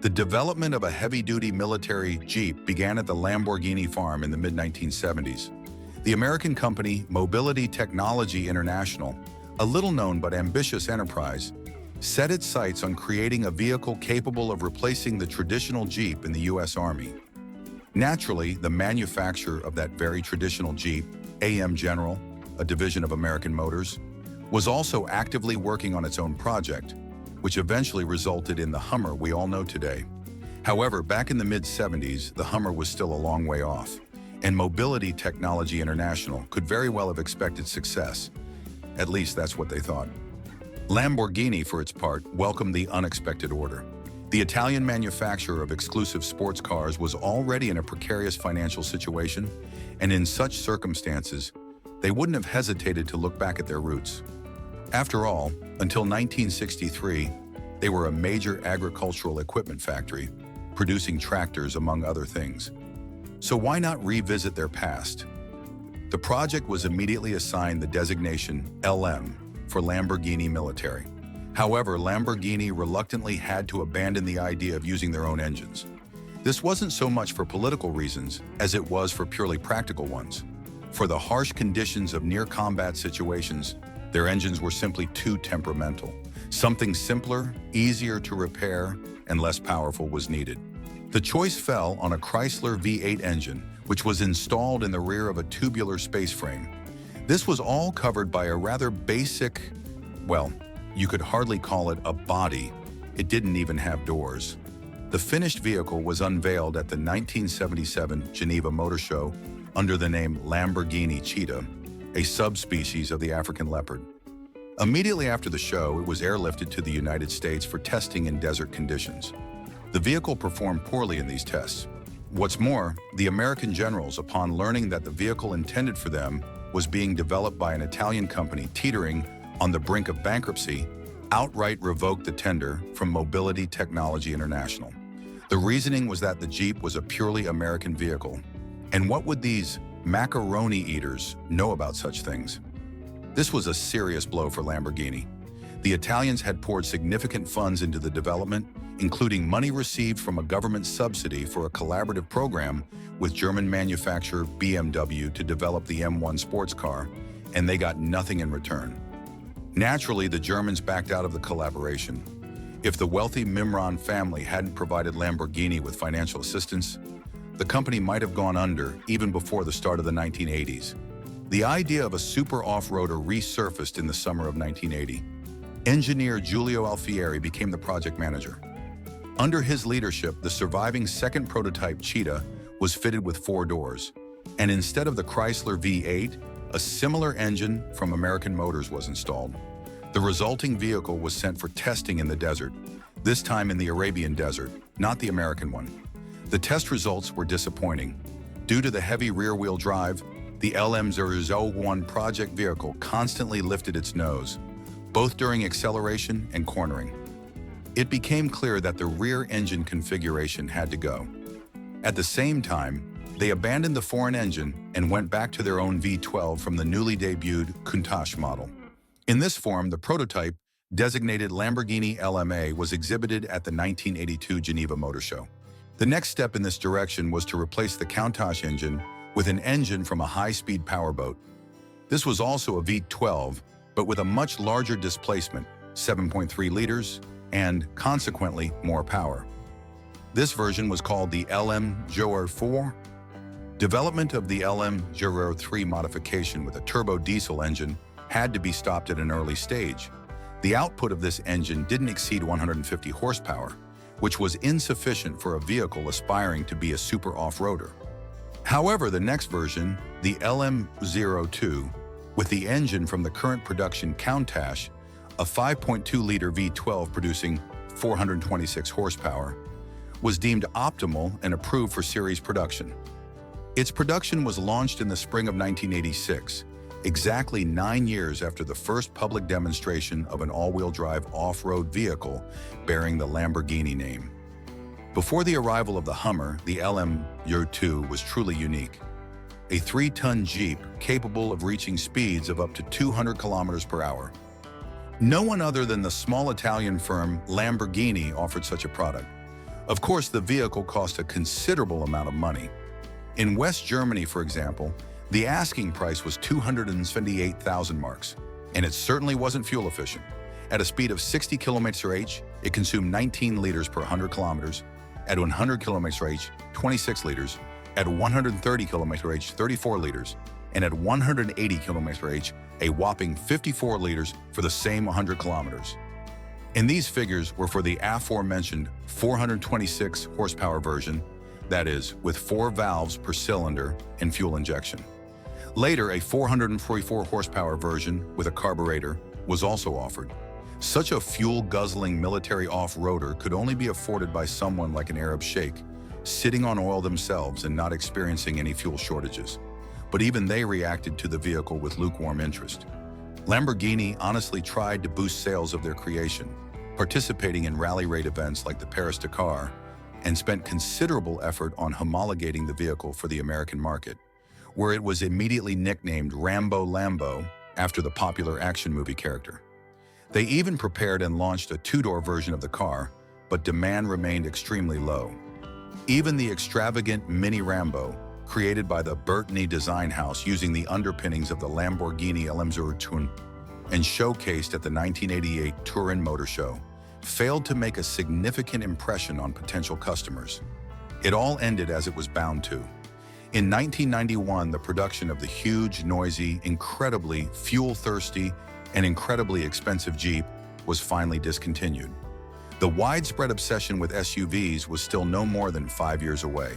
The development of a heavy-duty military Jeep began at the Lamborghini farm in the mid-1970s. The American company Mobility Technology International, a little-known but ambitious enterprise, set its sights on creating a vehicle capable of replacing the traditional Jeep in the U.S. Army. Naturally, the manufacturer of that very traditional Jeep, AM General, a division of American Motors, was also actively working on its own project, which eventually resulted in the Hummer we all know today. However, back in the mid-70s, the Hummer was still a long way off, and Mobility Technology International could very well have expected success. At least that's what they thought. Lamborghini, for its part, welcomed the unexpected order. The Italian manufacturer of exclusive sports cars was already in a precarious financial situation, and in such circumstances, they wouldn't have hesitated to look back at their roots. After all, until 1963, they were a major agricultural equipment factory, producing tractors among other things. So why not revisit their past? The project was immediately assigned the designation LM for Lamborghini Military. However, Lamborghini reluctantly had to abandon the idea of using their own engines. This wasn't so much for political reasons as it was for purely practical ones. For the harsh conditions of near-combat situations, their engines were simply too temperamental. Something simpler, easier to repair, and less powerful was needed. The choice fell on a Chrysler V8 engine, which was installed in the rear of a tubular space frame. This was all covered by a rather basic, well, you could hardly call it a body. It didn't even have doors. The finished vehicle was unveiled at the 1977 Geneva Motor Show under the name Lamborghini Cheetah, a subspecies of the African leopard. Immediately after the show, it was airlifted to the United States for testing in desert conditions. The vehicle performed poorly in these tests. What's more, the American generals, upon learning that the vehicle intended for them was being developed by an Italian company teetering on the brink of bankruptcy, outright revoked the tender from Mobility Technology International. The reasoning was that the Jeep was a purely American vehicle. And what would these macaroni eaters know about such things? This was a serious blow for Lamborghini. The Italians had poured significant funds into the development, including money received from a government subsidy for a collaborative program with German manufacturer BMW to develop the M1 sports car, and they got nothing in return. Naturally, the Germans backed out of the collaboration. If the wealthy Mimran family hadn't provided Lamborghini with financial assistance, the company might have gone under even before the start of the 1980s. The idea of a super off-roader resurfaced in the summer of 1980. Engineer Giulio Alfieri became the project manager. Under his leadership, the surviving second prototype Cheetah was fitted with 4 doors, and instead of the Chrysler V8, a similar engine from American Motors was installed. The resulting vehicle was sent for testing in the desert, this time in the Arabian desert, not the American one. The test results were disappointing. Due to the heavy rear-wheel drive, the LM001 project vehicle constantly lifted its nose, both during acceleration and cornering. It became clear that the rear engine configuration had to go. At the same time, they abandoned the foreign engine and went back to their own V12 from the newly debuted Countach model. In this form, the prototype, designated Lamborghini LMA, was exhibited at the 1982 Geneva Motor Show. The next step in this direction was to replace the Countach engine with an engine from a high-speed powerboat. This was also a V12, but with a much larger displacement, 7.3 liters, and consequently more power. This version was called the LM004. Development of the LM003 modification with a turbo diesel engine had to be stopped at an early stage. The output of this engine didn't exceed 150 horsepower, which was insufficient for a vehicle aspiring to be a super off-roader. However, the next version, the LM002, with the engine from the current production Countach, a 5.2-liter V12 producing 426 horsepower, was deemed optimal and approved for series production. Its production was launched in the spring of 1986, exactly 9 years after the first public demonstration of an all-wheel drive off-road vehicle bearing the Lamborghini name. Before the arrival of the Hummer, the LM002 was truly unique. A 3-ton Jeep capable of reaching speeds of up to 200 kilometers per hour. No one other than the small Italian firm Lamborghini offered such a product. Of course, the vehicle cost a considerable amount of money. In West Germany, for example, the asking price was 278,000 marks, and it certainly wasn't fuel efficient. At a speed of 60 km/h, it consumed 19 liters per 100 kilometers. At 100 km/h, 26 liters. At 130 km/h, 34 liters. And at 180 km/h, a whopping 54 liters for the same 100 kilometers. And these figures were for the aforementioned 426 horsepower version, that is, with 4 valves per cylinder and fuel injection. Later, a 444 horsepower version with a carburetor was also offered. Such a fuel-guzzling military off-roader could only be afforded by someone like an Arab sheikh, sitting on oil themselves and not experiencing any fuel shortages. But even they reacted to the vehicle with lukewarm interest. Lamborghini honestly tried to boost sales of their creation, participating in rally raid events like the Paris-Dakar, and spent considerable effort on homologating the vehicle for the American market, where it was immediately nicknamed Rambo Lambo after the popular action movie character. They even prepared and launched a 2-door version of the car, but demand remained extremely low. Even the extravagant Mini Rambo, created by the Bertini design house using the underpinnings of the Lamborghini LM002 and showcased at the 1988 Turin Motor Show, failed to make a significant impression on potential customers. It all ended as it was bound to. In 1991, the production of the huge, noisy, incredibly fuel-thirsty, and incredibly expensive Jeep was finally discontinued. The widespread obsession with SUVs was still no more than 5 years away.